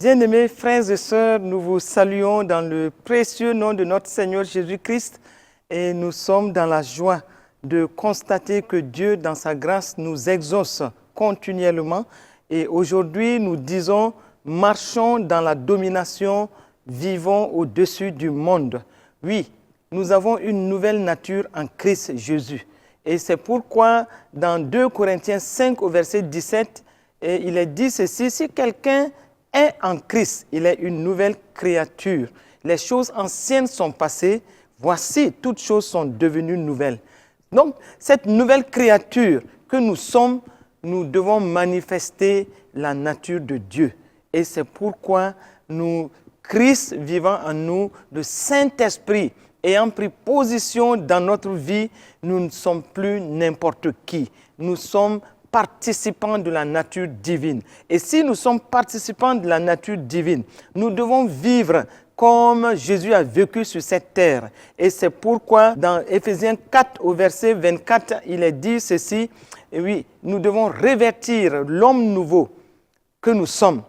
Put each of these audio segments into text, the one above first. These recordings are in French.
Bien-aimés frères et sœurs, nous vous saluons dans le précieux nom de notre Seigneur Jésus-Christ et nous sommes dans la joie de constater que Dieu, dans sa grâce, nous exauce continuellement. Et aujourd'hui, nous disons, marchons dans la domination, vivons au-dessus du monde. Oui, nous avons une nouvelle nature en Christ Jésus. Et c'est pourquoi, dans 2 Corinthiens 5, au verset 17, il est dit ceci, si quelqu'un est en Christ, il est une nouvelle créature. Les choses anciennes sont passées, voici, toutes choses sont devenues nouvelles. Donc, cette nouvelle créature que nous sommes, nous devons manifester la nature de Dieu. Et c'est pourquoi Christ vivant en nous, le Saint-Esprit ayant pris position dans notre vie, nous ne sommes plus n'importe qui. Nous sommes participants de la nature divine. Et si nous sommes participants de la nature divine, nous devons vivre comme Jésus a vécu sur cette terre. Et c'est pourquoi dans Éphésiens 4 au verset 24, il est dit ceci, et oui, nous devons revêtir l'homme nouveau que nous sommes.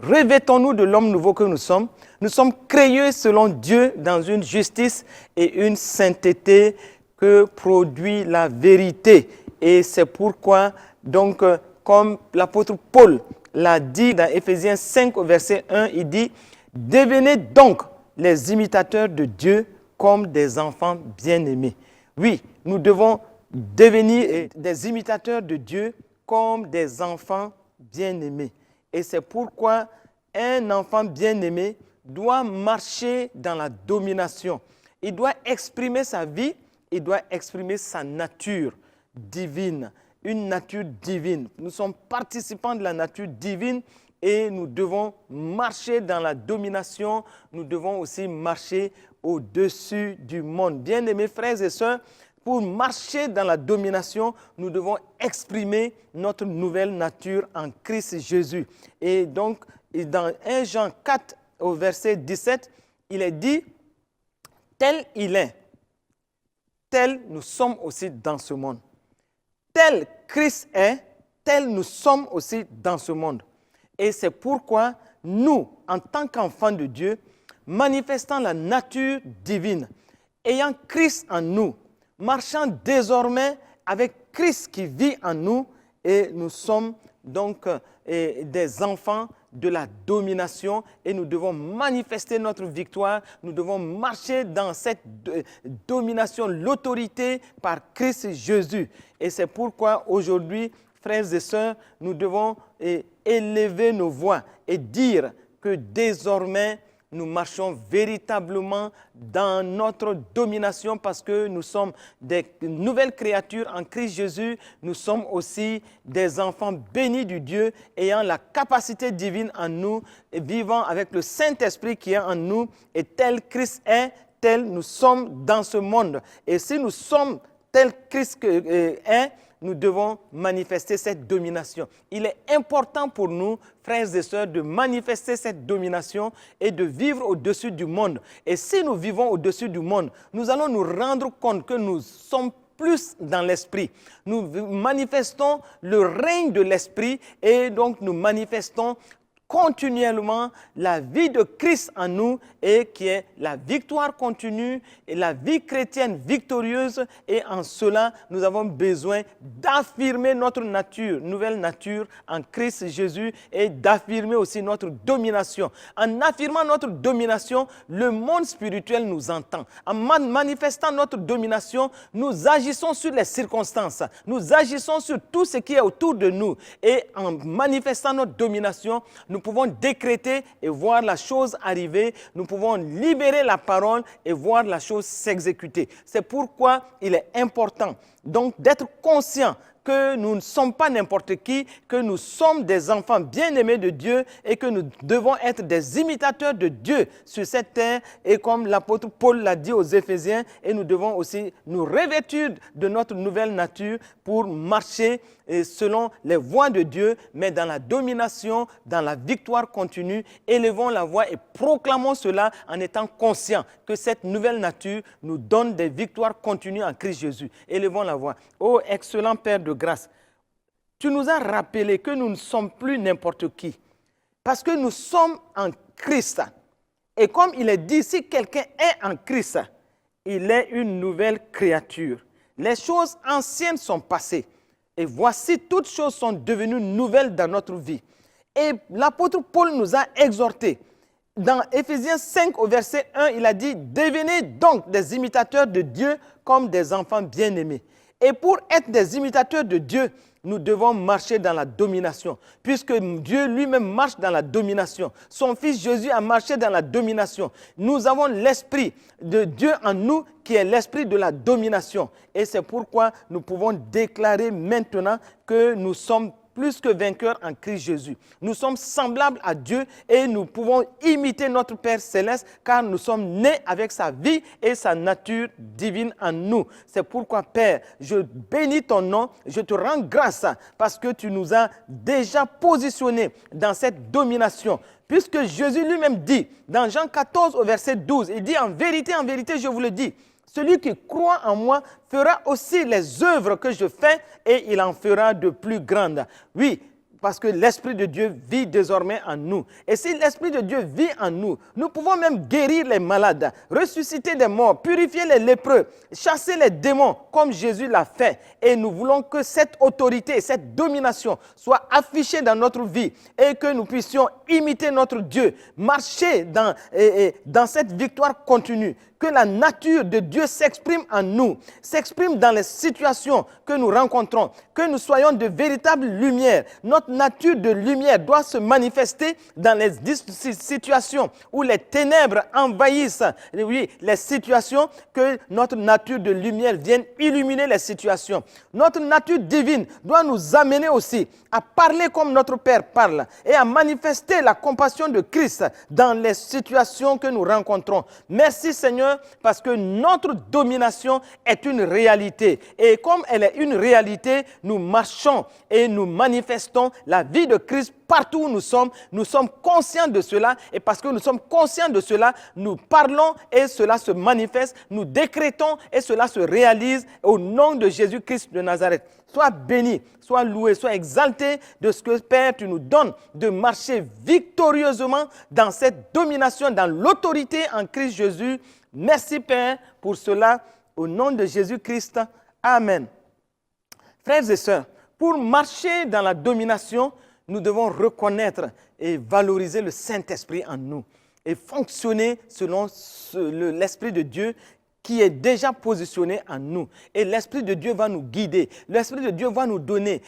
Revêtons-nous de l'homme nouveau que nous sommes. Nous sommes créés selon Dieu dans une justice et une sainteté que produit la vérité. Et c'est pourquoi, donc, comme l'apôtre Paul l'a dit dans Éphésiens 5 au verset 1, il dit « Devenez donc les imitateurs de Dieu comme des enfants bien-aimés. » Oui, nous devons devenir des imitateurs de Dieu comme des enfants bien-aimés. Et c'est pourquoi un enfant bien-aimé doit marcher dans la domination. Il doit exprimer sa vie, il doit exprimer sa nature divine, une nature divine. Nous sommes participants de la nature divine et nous devons marcher dans la domination. Nous devons aussi marcher au-dessus du monde. Bien-aimés frères et sœurs, pour marcher dans la domination, nous devons exprimer notre nouvelle nature en Christ Jésus. Et donc, dans 1 Jean 4, au verset 17, il est dit, tel il est, tel nous sommes aussi dans ce monde. Tel Christ est, tel nous sommes aussi dans ce monde. Et c'est pourquoi nous, en tant qu'enfants de Dieu, manifestant la nature divine, ayant Christ en nous, marchant désormais avec Christ qui vit en nous, et nous sommes donc des enfants de la domination et nous devons manifester notre victoire, nous devons marcher dans cette domination, l'autorité par Christ Jésus. Et c'est pourquoi aujourd'hui, frères et sœurs, nous devons élever nos voix et dire que désormais, nous marchons véritablement dans notre domination parce que nous sommes des nouvelles créatures en Christ Jésus. Nous sommes aussi des enfants bénis du Dieu, ayant la capacité divine en nous, et vivant avec le Saint-Esprit qui est en nous. Et tel Christ est, tel nous sommes dans ce monde. Et si nous sommes tel Christ est, nous devons manifester cette domination. Il est important pour nous, frères et sœurs, de manifester cette domination et de vivre au-dessus du monde. Et si nous vivons au-dessus du monde, nous allons nous rendre compte que nous sommes plus dans l'esprit. Nous manifestons le règne de l'esprit et donc nous manifestons continuellement la vie de Christ en nous et qui est la victoire continue et la vie chrétienne victorieuse. Et en cela, nous avons besoin d'affirmer notre nature, nouvelle nature en Christ Jésus et d'affirmer aussi notre domination. En affirmant notre domination, le monde spirituel nous entend. En manifestant notre domination, nous agissons sur les circonstances, nous agissons sur tout ce qui est autour de nous. Et en manifestant notre domination, nous pouvons décréter et voir la chose arriver. Nous pouvons libérer la parole et voir la chose s'exécuter. C'est pourquoi il est important donc d'être conscient que nous ne sommes pas n'importe qui, que nous sommes des enfants bien-aimés de Dieu et que nous devons être des imitateurs de Dieu sur cette terre. Et comme l'apôtre Paul l'a dit aux Éphésiens, et nous devons aussi nous revêtir de notre nouvelle nature pour marcher selon les voies de Dieu, mais dans la domination, dans la victoire continue. Élevons la voix et proclamons cela en étant conscients que cette nouvelle nature nous donne des victoires continues en Christ Jésus. Élevons la voix. Ô excellent Père de grâce, tu nous as rappelé que nous ne sommes plus n'importe qui. Parce que nous sommes en Christ. Et comme il est dit, si quelqu'un est en Christ, il est une nouvelle créature. Les choses anciennes sont passées. Et voici, toutes choses sont devenues nouvelles dans notre vie. Et l'apôtre Paul nous a exhortés. Dans Éphésiens 5 au verset 1, il a dit « Devenez donc des imitateurs de Dieu comme des enfants bien-aimés. » Et pour être des imitateurs de Dieu, nous devons marcher dans la domination, puisque Dieu lui-même marche dans la domination. Son Fils Jésus a marché dans la domination. Nous avons l'Esprit de Dieu en nous qui est l'Esprit de la domination. Et c'est pourquoi nous pouvons déclarer maintenant que nous sommes plus que vainqueurs en Christ Jésus. Nous sommes semblables à Dieu et nous pouvons imiter notre Père Céleste car nous sommes nés avec sa vie et sa nature divine en nous. C'est pourquoi, Père, je bénis ton nom, je te rends grâce parce que tu nous as déjà positionnés dans cette domination. Puisque Jésus lui-même dit, dans Jean 14 au verset 12, il dit en vérité, je vous le dis, celui qui croit en moi fera aussi les œuvres que je fais et il en fera de plus grandes. Oui, parce que l'Esprit de Dieu vit désormais en nous. Et si l'Esprit de Dieu vit en nous, nous pouvons même guérir les malades, ressusciter des morts, purifier les lépreux, chasser les démons comme Jésus l'a fait. Et nous voulons que cette autorité, cette domination soit affichée dans notre vie et que nous puissions imiter notre Dieu, marcher dans cette victoire continue. Que la nature de Dieu s'exprime en nous, s'exprime dans les situations que nous rencontrons, que nous soyons de véritables lumières. Notre nature de lumière doit se manifester dans les situations où les ténèbres envahissent, oui, les situations, que notre nature de lumière vienne illuminer les situations. Notre nature divine doit nous amener aussi à parler comme notre Père parle et à manifester la compassion de Christ dans les situations que nous rencontrons. Merci Seigneur, parce que notre domination est une réalité. Et comme elle est une réalité, nous marchons et nous manifestons la vie de Christ partout où nous sommes conscients de cela. Et parce que nous sommes conscients de cela, nous parlons et cela se manifeste. Nous décrétons et cela se réalise au nom de Jésus-Christ de Nazareth. Sois béni, sois loué, sois exalté de ce que, Père, tu nous donnes de marcher victorieusement dans cette domination, dans l'autorité en Christ Jésus. Merci, Père, pour cela, au nom de Jésus-Christ. Amen. Frères et sœurs, pour marcher dans la domination, nous devons reconnaître et valoriser le Saint-Esprit en nous et fonctionner selon l'Esprit de Dieu qui est déjà positionné en nous. Et l'Esprit de Dieu va nous guider. L'Esprit de Dieu va nous donner,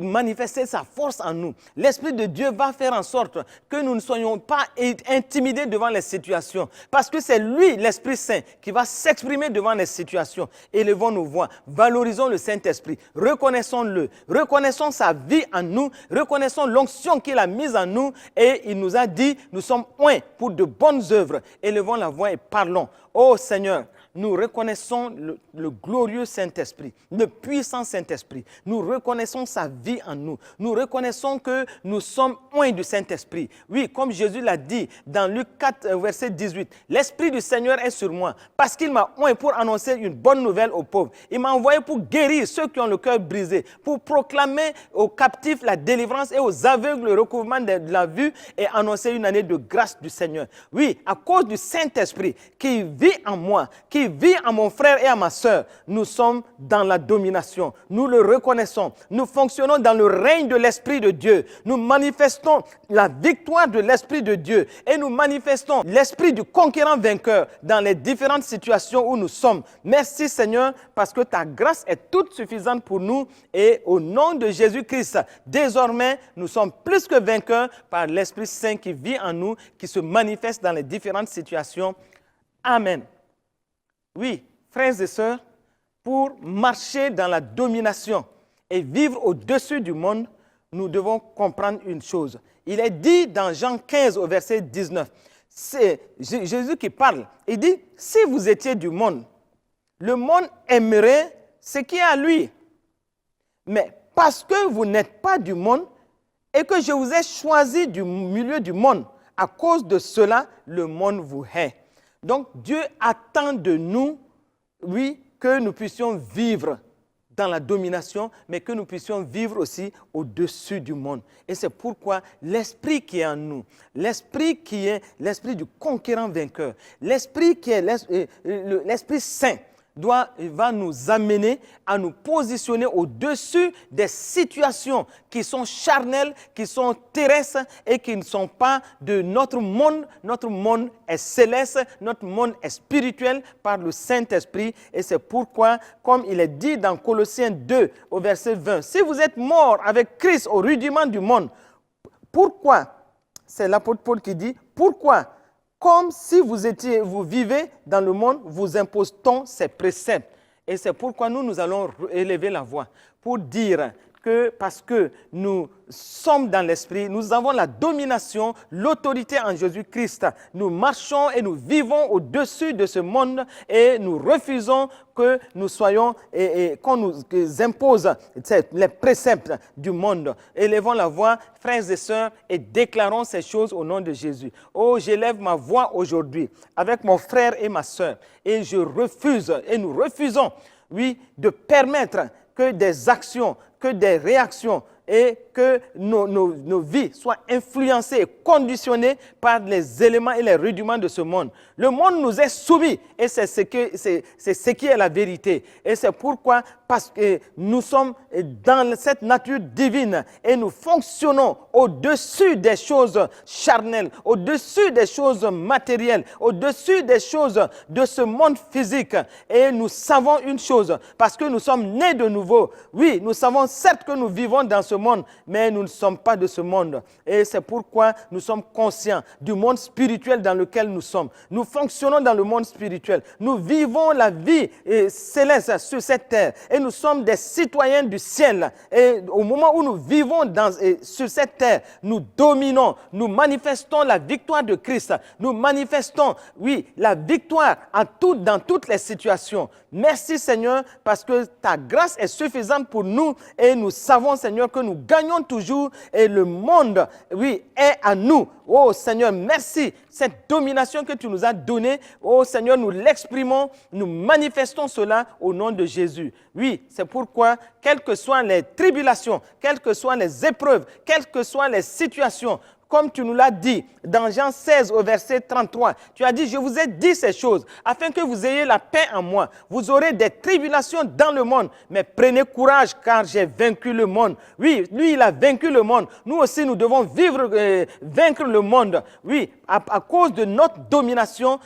manifester sa force en nous. L'Esprit de Dieu va faire en sorte que nous ne soyons pas intimidés devant les situations. Parce que c'est lui, l'Esprit Saint, qui va s'exprimer devant les situations. Élevons nos voix, valorisons le Saint-Esprit, reconnaissons-le, reconnaissons sa vie en nous, reconnaissons l'onction qu'il a mise en nous et il nous a dit, nous sommes oints pour de bonnes œuvres. Élevons la voix et parlons. Ô Seigneur, nous reconnaissons le glorieux Saint-Esprit, le puissant Saint-Esprit. Nous reconnaissons sa vie en nous. Nous reconnaissons que nous sommes oints du Saint-Esprit. Oui, comme Jésus l'a dit dans Luc 4, verset 18, « L'Esprit du Seigneur est sur moi parce qu'il m'a oint pour annoncer une bonne nouvelle aux pauvres. Il m'a envoyé pour guérir ceux qui ont le cœur brisé, pour proclamer aux captifs la délivrance et aux aveugles le recouvrement de la vue et annoncer une année de grâce du Seigneur. » Oui, à cause du Saint-Esprit qui vit en moi, qui vit à mon frère et à ma sœur, nous sommes dans la domination. Nous le reconnaissons. Nous fonctionnons dans le règne de l'Esprit de Dieu. Nous manifestons la victoire de l'Esprit de Dieu et nous manifestons l'esprit du conquérant vainqueur dans les différentes situations où nous sommes. Merci Seigneur parce que ta grâce est toute suffisante pour nous et au nom de Jésus-Christ, désormais nous sommes plus que vainqueurs par l'Esprit Saint qui vit en nous, qui se manifeste dans les différentes situations. Amen. Oui, frères et sœurs, pour marcher dans la domination et vivre au-dessus du monde, nous devons comprendre une chose. Il est dit dans Jean 15 au verset 19, c'est Jésus qui parle, il dit, si vous étiez du monde, le monde aimerait ce qui est à lui. Mais parce que vous n'êtes pas du monde et que je vous ai choisi du milieu du monde, à cause de cela, le monde vous hait. Donc Dieu attend de nous, oui, que nous puissions vivre dans la domination, mais que nous puissions vivre aussi au-dessus du monde. Et c'est pourquoi l'esprit qui est en nous, l'esprit qui est l'esprit du conquérant vainqueur, l'esprit qui est l'Esprit Saint, va nous amener à nous positionner au-dessus des situations qui sont charnelles, qui sont terrestres et qui ne sont pas de notre monde. Notre monde est céleste, notre monde est spirituel par le Saint-Esprit. Et c'est pourquoi, comme il est dit dans Colossiens 2, au verset 20, « Si vous êtes morts avec Christ au rudiment du monde, pourquoi ?» C'est l'apôtre Paul qui dit, « Pourquoi ?» Comme si vous vivez dans le monde, vous impose-t-on ces préceptes. Et c'est pourquoi nous allons élever la voix pour dire que parce que nous sommes dans l'esprit, nous avons la domination, l'autorité en Jésus-Christ. Nous marchons et nous vivons au-dessus de ce monde et nous refusons que nous soyons et qu'on nous impose les préceptes du monde. Élevons la voix, frères et sœurs, et déclarons ces choses au nom de Jésus. Oh, j'élève ma voix aujourd'hui avec mon frère et ma sœur et je refuse et nous refusons, oui, de permettre que des actions, que des réactions et que nos vies soient influencées et conditionnées par les éléments et les rudiments de ce monde. Le monde nous est soumis et c'est ce qui est la vérité. Et c'est pourquoi, parce que nous sommes dans cette nature divine et nous fonctionnons au-dessus des choses charnelles, au-dessus des choses matérielles, au-dessus des choses de ce monde physique. Et nous savons une chose, parce que nous sommes nés de nouveau. Oui, nous savons certes que nous vivons dans ce monde, mais nous ne sommes pas de ce monde. Et c'est pourquoi nous sommes conscients du monde spirituel dans lequel nous sommes. Nous fonctionnons dans le monde spirituel. Nous vivons la vie céleste sur cette terre. Et nous sommes des citoyens du ciel. Et au moment où nous vivons sur cette terre, nous dominons, nous manifestons la victoire de Christ. Nous manifestons, oui, la victoire dans toutes les situations. Merci Seigneur, parce que ta grâce est suffisante pour nous et nous savons Seigneur que nous gagnons toujours et le monde, oui, est à nous. Oh Seigneur, merci. Cette domination que tu nous as donnée, oh Seigneur, nous l'exprimons, nous manifestons cela au nom de Jésus. Oui, c'est pourquoi, quelles que soient les tribulations, quelles que soient les épreuves, quelles que soient les situations, comme tu nous l'as dit dans Jean 16 au verset 33, tu as dit, je vous ai dit ces choses afin que vous ayez la paix en moi. Vous aurez des tribulations dans le monde, mais prenez courage car j'ai vaincu le monde. Oui, lui, il a vaincu le monde. Nous aussi, nous devons vaincre le monde. Oui, à cause de notre domination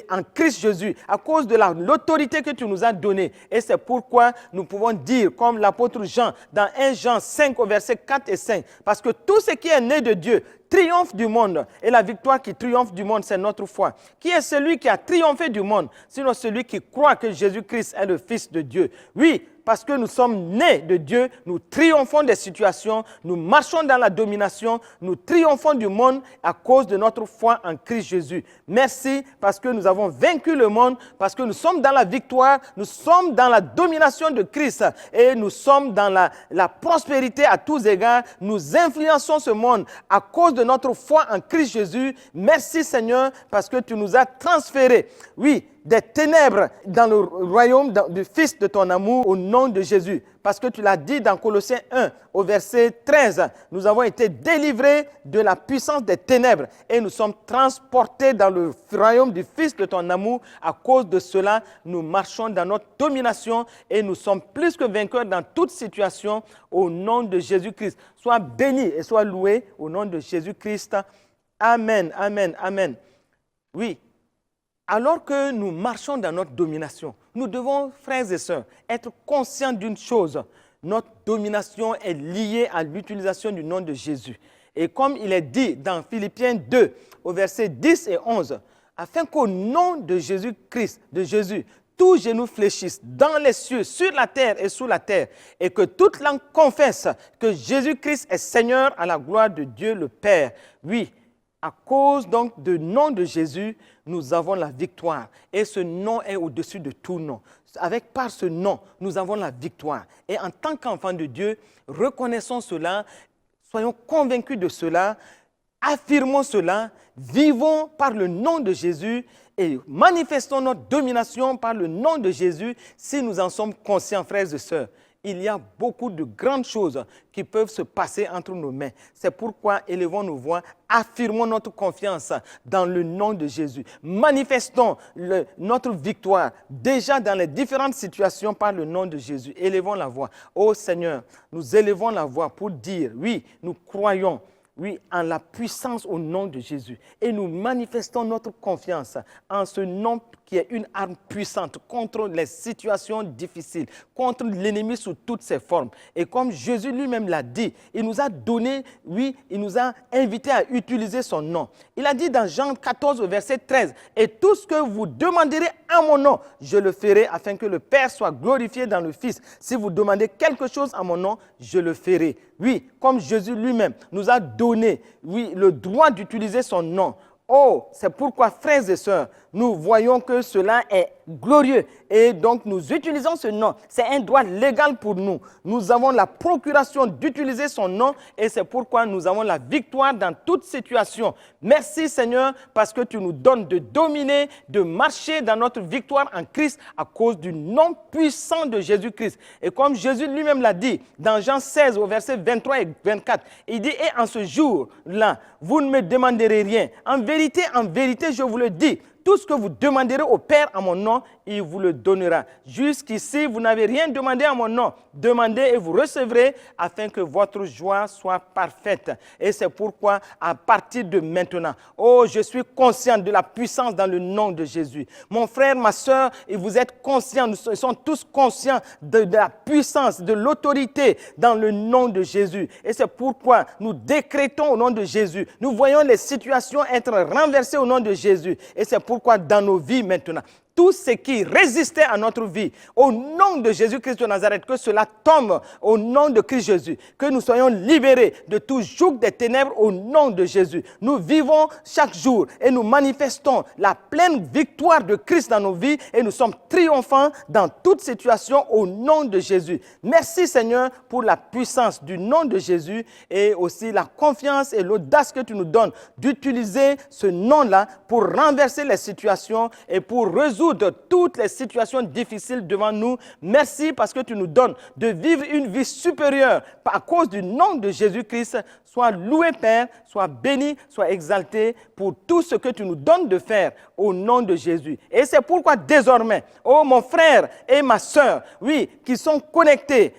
en Christ Jésus, à cause de l'autorité que tu nous as donnée. Et c'est pourquoi nous pouvons dire, comme l'apôtre Jean, dans 1 Jean 5 au verset 4 et 5, parce que tout ce qui est né de Dieu triomphe du monde. Et la victoire qui triomphe du monde, c'est notre foi. Qui est celui qui a triomphé du monde, sinon celui qui croit que Jésus-Christ est le Fils de Dieu? Oui, parce que nous sommes nés de Dieu, nous triomphons des situations, nous marchons dans la domination, nous triomphons du monde à cause de notre foi en Christ Jésus. Merci parce que nous avons vaincu le monde, parce que nous sommes dans la victoire, nous sommes dans la domination de Christ et nous sommes dans la prospérité à tous égards. Nous influençons ce monde à cause de notre foi en Christ Jésus. Merci Seigneur parce que tu nous as transférés, oui, des ténèbres dans le royaume du Fils de ton amour au nom de Jésus. Parce que tu l'as dit dans Colossiens 1 au verset 13, nous avons été délivrés de la puissance des ténèbres et nous sommes transportés dans le royaume du Fils de ton amour. À cause de cela, nous marchons dans notre domination et nous sommes plus que vainqueurs dans toute situation au nom de Jésus-Christ. Sois béni et sois loué au nom de Jésus-Christ. Amen, amen, amen. Oui. Alors que nous marchons dans notre domination, nous devons, frères et sœurs, être conscients d'une chose. Notre domination est liée à l'utilisation du nom de Jésus. Et comme il est dit dans Philippiens 2, au verset 10 et 11, afin qu'au nom de Jésus-Christ, de Jésus, tous genoux fléchissent dans les cieux, sur la terre et sous la terre, et que toute langue confesse que Jésus-Christ est Seigneur à la gloire de Dieu le Père. Oui, à cause donc du nom de Jésus, nous avons la victoire. Et ce nom est au-dessus de tout nom. Par ce nom, nous avons la victoire. Et en tant qu'enfants de Dieu, reconnaissons cela, soyons convaincus de cela, affirmons cela, vivons par le nom de Jésus et manifestons notre domination par le nom de Jésus si nous en sommes conscients, frères et sœurs. il y a beaucoup de grandes choses qui peuvent se passer entre nos mains. C'est pourquoi élevons nos voix, affirmons notre confiance dans le nom de Jésus. Manifestons notre victoire déjà dans les différentes situations par le nom de Jésus. Élevons la voix. Ô Seigneur, nous élevons la voix pour dire, oui, nous croyons, oui, en la puissance au nom de Jésus. Et nous manifestons notre confiance en ce nom qui est une arme puissante contre les situations difficiles, contre l'ennemi sous toutes ses formes. Et comme Jésus lui-même l'a dit, il nous a donné, oui, il nous a invités à utiliser son nom. Il a dit dans Jean 14, verset 13, « Et tout ce que vous demanderez à mon nom, je le ferai afin que le Père soit glorifié dans le Fils. Si vous demandez quelque chose à mon nom, je le ferai. » Oui, comme Jésus lui-même nous a donné, oui, le droit d'utiliser son nom. Oh, c'est pourquoi, frères et sœurs, nous voyons que cela est glorieux et donc nous utilisons ce nom. C'est un droit légal pour nous. Nous avons la procuration d'utiliser son nom et c'est pourquoi nous avons la victoire dans toute situation. Merci Seigneur parce que tu nous donnes de dominer, de marcher dans notre victoire en Christ à cause du nom puissant de Jésus-Christ. Et comme Jésus lui-même l'a dit dans Jean 16 au verset 23 et 24, il dit « Et en ce jour-là, vous ne me demanderez rien. En vérité, je vous le dis, tout ce que vous demanderez au Père en mon nom, il vous le donnera. Jusqu'ici, vous n'avez rien demandé en mon nom. Demandez et vous recevrez afin que votre joie soit parfaite. Et c'est pourquoi, à partir de maintenant, oh, je suis conscient de la puissance dans le nom de Jésus. Mon frère, ma soeur, et vous êtes conscients, nous sommes tous conscients de la puissance, de l'autorité dans le nom de Jésus. Et c'est pourquoi nous décrétons au nom de Jésus. Nous voyons les situations être renversées au nom de Jésus. Et c'est pourquoi dans nos vies maintenant, tout ce qui résistait à notre vie, au nom de Jésus-Christ de Nazareth, que cela tombe au nom de Christ Jésus, que nous soyons libérés de tout joug des ténèbres au nom de Jésus. Nous vivons chaque jour et nous manifestons la pleine victoire de Christ dans nos vies et nous sommes triomphants dans toute situation au nom de Jésus. Merci Seigneur pour la puissance du nom de Jésus et aussi la confiance et l'audace que tu nous donnes d'utiliser ce nom-là pour renverser les situations et pour résoudre toutes les situations difficiles devant nous. Merci parce que tu nous donnes de vivre une vie supérieure à cause du nom de Jésus-Christ. Sois loué Père, sois béni, sois exalté pour tout ce que tu nous donnes de faire au nom de Jésus. Et c'est pourquoi désormais, oh mon frère et ma sœur, oui, qui sont connectés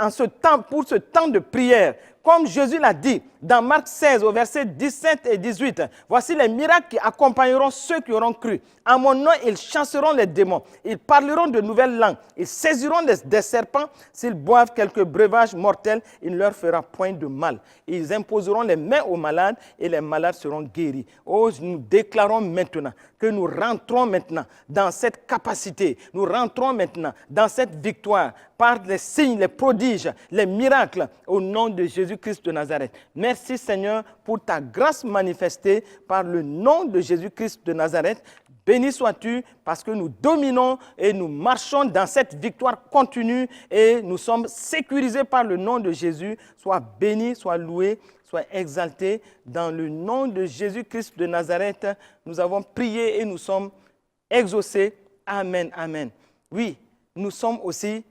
en ce temps, pour ce temps de prière, comme Jésus l'a dit dans Marc 16 au verset 17 et 18, voici les miracles qui accompagneront ceux qui auront cru. En mon nom, ils chasseront les démons, ils parleront de nouvelles langues, ils saisiront des serpents, s'ils boivent quelques breuvages mortels, il ne leur fera point de mal. Ils imposeront les mains aux malades et les malades seront guéris. Oh, nous déclarons maintenant que nous rentrons maintenant dans cette capacité, nous rentrons maintenant dans cette victoire par les signes, les prodiges, les miracles au nom de Jésus-Christ de Nazareth. Merci Seigneur pour ta grâce manifestée par le nom de Jésus-Christ de Nazareth. Béni sois-tu parce que nous dominons et nous marchons dans cette victoire continue et nous sommes sécurisés par le nom de Jésus. Sois béni, sois loué, sois exalté. Dans le nom de Jésus-Christ de Nazareth, nous avons prié et nous sommes exaucés. Amen, amen. Oui, nous sommes aussi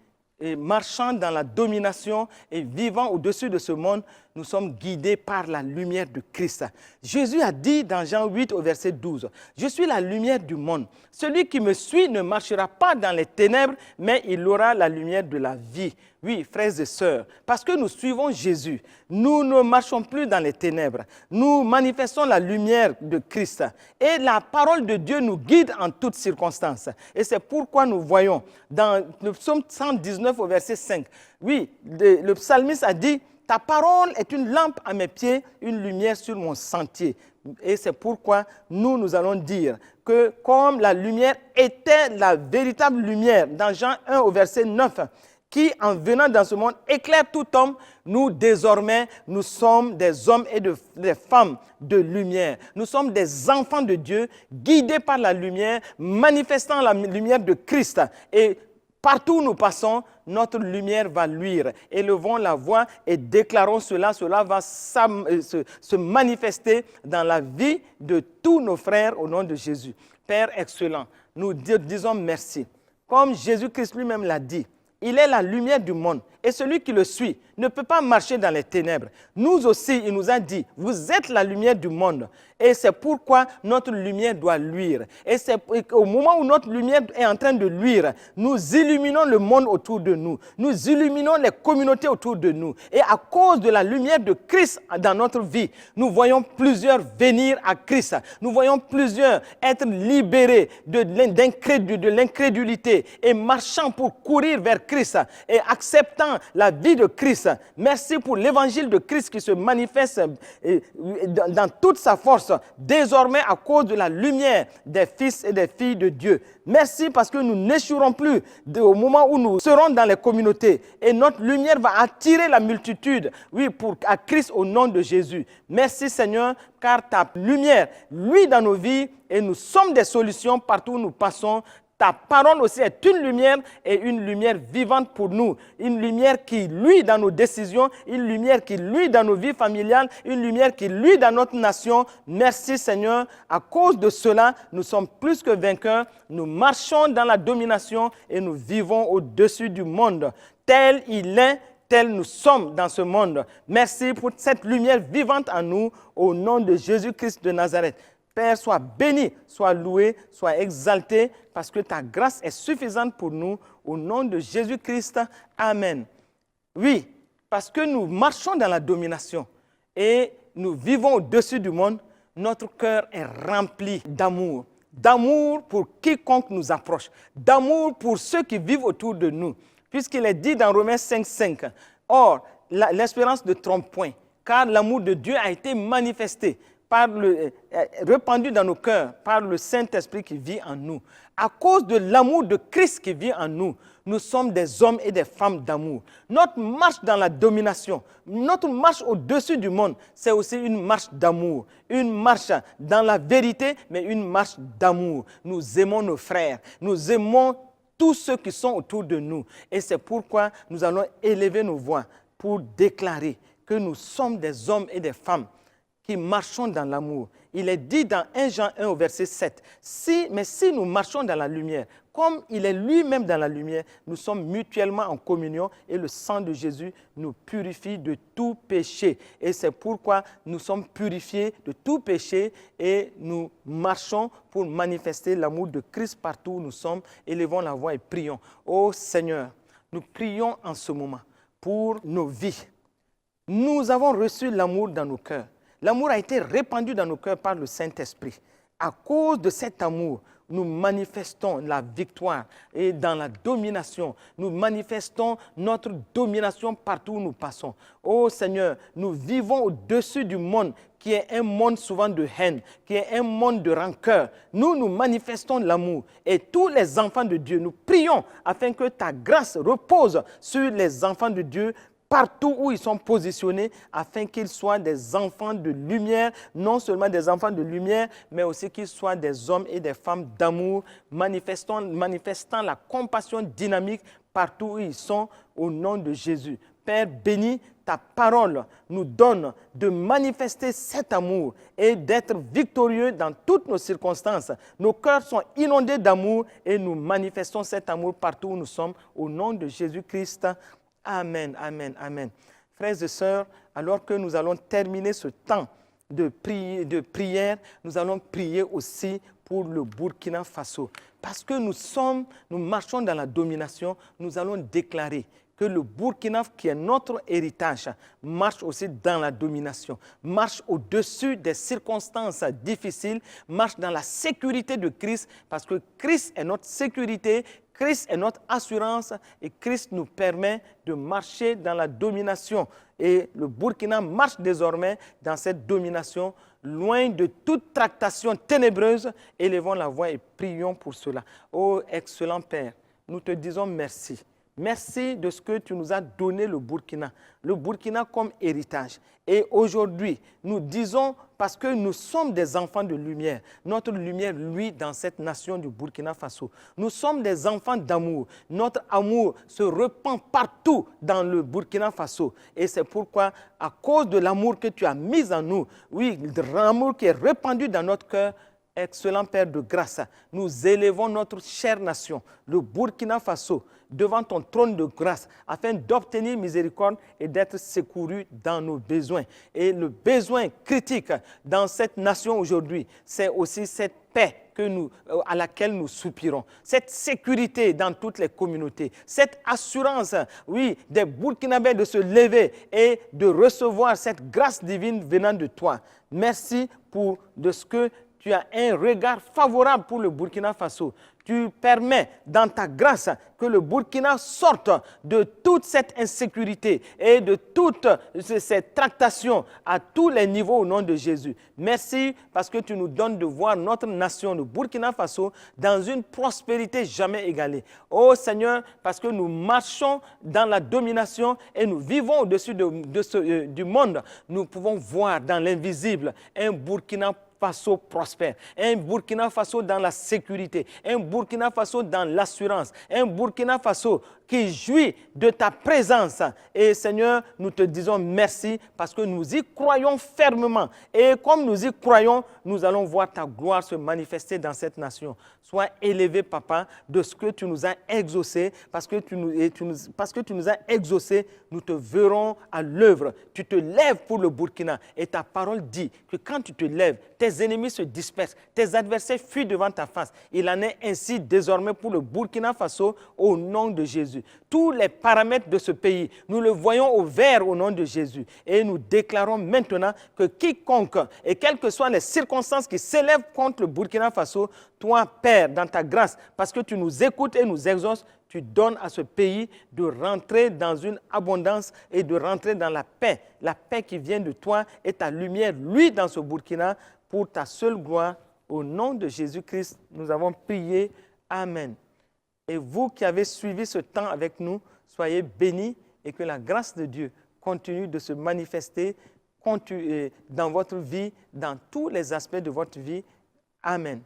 marchant dans la domination et vivant au-dessus de ce monde, nous sommes guidés par la lumière de Christ. Jésus a dit dans Jean 8 au verset 12, « Je suis la lumière du monde. Celui qui me suit ne marchera pas dans les ténèbres, mais il aura la lumière de la vie. » Oui, frères et sœurs, parce que nous suivons Jésus, nous ne marchons plus dans les ténèbres. Nous manifestons la lumière de Christ. Et la parole de Dieu nous guide en toutes circonstances. Et c'est pourquoi nous voyons dans le psaume 119 au verset 5, oui, le psalmiste a dit, « Ta parole est une lampe à mes pieds, une lumière sur mon sentier. » Et c'est pourquoi nous allons dire que comme la lumière était la véritable lumière, dans Jean 1 au verset 9, qui, en venant dans ce monde, éclaire tout homme, nous, désormais, nous sommes des hommes et des femmes de lumière. Nous sommes des enfants de Dieu, guidés par la lumière, manifestant la lumière de Christ. Et partout où nous passons, notre lumière va luire. Élevons la voix et déclarons cela. Cela va se manifester dans la vie de tous nos frères au nom de Jésus. Père excellent, nous disons merci. Comme Jésus-Christ lui-même l'a dit, Il est la lumière du monde. Et celui qui le suit ne peut pas marcher dans les ténèbres. Nous aussi, il nous a dit, vous êtes la lumière du monde. Et c'est pourquoi notre lumière doit luire. Et c'est au moment où notre lumière est en train de luire, nous illuminons le monde autour de nous. Nous illuminons les communautés autour de nous. Et à cause de la lumière de Christ dans notre vie, nous voyons plusieurs venir à Christ. Nous voyons plusieurs être libérés de l'incrédulité et marchant pour courir vers Christ et acceptant la vie de Christ. Merci pour l'évangile de Christ qui se manifeste dans toute sa force désormais à cause de la lumière des fils et des filles de Dieu. Merci parce que nous n'échouerons plus au moment où nous serons dans les communautés et notre lumière va attirer la multitude, oui, à Christ au nom de Jésus. Merci Seigneur, car ta lumière luit dans nos vies et nous sommes des solutions partout où nous passons. Ta parole aussi est une lumière et une lumière vivante pour nous. Une lumière qui luit dans nos décisions, une lumière qui luit dans nos vies familiales, une lumière qui luit dans notre nation. Merci Seigneur. À cause de cela, nous sommes plus que vainqueurs. Nous marchons dans la domination et nous vivons au-dessus du monde. Tel il est, tel nous sommes dans ce monde. Merci pour cette lumière vivante en nous, au nom de Jésus-Christ de Nazareth. Père, sois béni, sois loué, sois exalté, parce que ta grâce est suffisante pour nous. Au nom de Jésus-Christ, Amen. Oui, parce que nous marchons dans la domination et nous vivons au-dessus du monde, notre cœur est rempli d'amour. D'amour pour quiconque nous approche, d'amour pour ceux qui vivent autour de nous. Puisqu'il est dit dans Romains 5,5, or, l'espérance ne trompe point, car l'amour de Dieu a été manifesté, répandu dans nos cœurs par le Saint-Esprit qui vit en nous. À cause de l'amour de Christ qui vit en nous, nous sommes des hommes et des femmes d'amour. Notre marche dans la domination, notre marche au-dessus du monde, c'est aussi une marche d'amour, une marche dans la vérité, mais une marche d'amour. Nous aimons nos frères, nous aimons tous ceux qui sont autour de nous. Et c'est pourquoi nous allons élever nos voix pour déclarer que nous sommes des hommes et des femmes qui marchons dans l'amour. Il est dit dans 1 Jean 1 au verset 7, mais si nous marchons dans la lumière, comme il est lui-même dans la lumière, nous sommes mutuellement en communion et le sang de Jésus nous purifie de tout péché. Et c'est pourquoi nous sommes purifiés de tout péché et nous marchons pour manifester l'amour de Christ partout où nous sommes. Élevons la voix et prions. Ô Seigneur, nous prions en ce moment pour nos vies. Nous avons reçu l'amour dans nos cœurs. L'amour a été répandu dans nos cœurs par le Saint-Esprit. À cause de cet amour, nous manifestons la victoire et dans la domination. Nous manifestons notre domination partout où nous passons. Ô Seigneur, nous vivons au-dessus du monde qui est un monde souvent de haine, qui est un monde de rancœur. Nous manifestons l'amour. Et tous les enfants de Dieu, nous prions afin que ta grâce repose sur les enfants de Dieu partout où ils sont positionnés, afin qu'ils soient des enfants de lumière, non seulement des enfants de lumière, mais aussi qu'ils soient des hommes et des femmes d'amour, manifestant la compassion dynamique partout où ils sont, au nom de Jésus. Père béni, ta parole nous donne de manifester cet amour et d'être victorieux dans toutes nos circonstances. Nos cœurs sont inondés d'amour et nous manifestons cet amour partout où nous sommes, au nom de Jésus-Christ. Amen, amen, amen. Frères et sœurs, alors que nous allons terminer ce temps de prière, nous allons prier aussi pour le Burkina Faso. Parce que nous marchons dans la domination, nous allons déclarer que le Burkina, qui est notre héritage, marche aussi dans la domination, marche au-dessus des circonstances difficiles, marche dans la sécurité de Christ, parce que Christ est notre sécurité, Christ est notre assurance et Christ nous permet de marcher dans la domination. Et le Burkina marche désormais dans cette domination, loin de toute tractation ténébreuse. Élevons la voix et prions pour cela. Ô excellent Père, nous te disons merci. Merci de ce que tu nous as donné le Burkina comme héritage. Et aujourd'hui, nous disons, parce que nous sommes des enfants de lumière, notre lumière luit dans cette nation du Burkina Faso. Nous sommes des enfants d'amour. Notre amour se répand partout dans le Burkina Faso. Et c'est pourquoi, à cause de l'amour que tu as mis en nous, oui, l'amour qui est répandu dans notre cœur, excellent Père de grâce, nous élevons notre chère nation, le Burkina Faso, devant ton trône de grâce, afin d'obtenir miséricorde et d'être secourus dans nos besoins. Et le besoin critique dans cette nation aujourd'hui, c'est aussi cette paix à laquelle nous soupirons, cette sécurité dans toutes les communautés, cette assurance, oui, des Burkinabés de se lever et de recevoir cette grâce divine venant de toi. Merci pour de ce que tu as un regard favorable pour le Burkina Faso. Tu permets dans ta grâce que le Burkina sorte de toute cette insécurité et de toutes ces tractations à tous les niveaux au nom de Jésus. Merci parce que tu nous donnes de voir notre nation, le Burkina Faso, dans une prospérité jamais égalée. Oh Seigneur, parce que nous marchons dans la domination et nous vivons au-dessus du monde, nous pouvons voir dans l'invisible un Burkina Faso prospère, un Burkina Faso dans la sécurité, un Burkina Faso dans l'assurance, un Burkina Faso qui jouit de ta présence. Et Seigneur, nous te disons merci parce que nous y croyons fermement. Et comme nous y croyons, nous allons voir ta gloire se manifester dans cette nation. Sois élevé, Papa, de ce que tu nous as exaucé, parce que tu nous as exaucé, nous te verrons à l'œuvre. Tu te lèves pour le Burkina et ta parole dit que quand tu te lèves, tes ennemis se dispersent, tes adversaires fuient devant ta face. Il en est ainsi désormais pour le Burkina Faso au nom de Jésus. Tous les paramètres de ce pays, nous le voyons au vert au nom de Jésus. Et nous déclarons maintenant que quiconque, et quelles que soient les circonstances qui s'élèvent contre le Burkina Faso, toi, Père, dans ta grâce, parce que tu nous écoutes et nous exauces, tu donnes à ce pays de rentrer dans une abondance et de rentrer dans la paix qui vient de toi et ta lumière, lui, dans ce Burkina, pour ta seule gloire. Au nom de Jésus-Christ, nous avons prié. Amen. Et vous qui avez suivi ce temps avec nous, soyez bénis et que la grâce de Dieu continue de se manifester dans votre vie, dans tous les aspects de votre vie. Amen.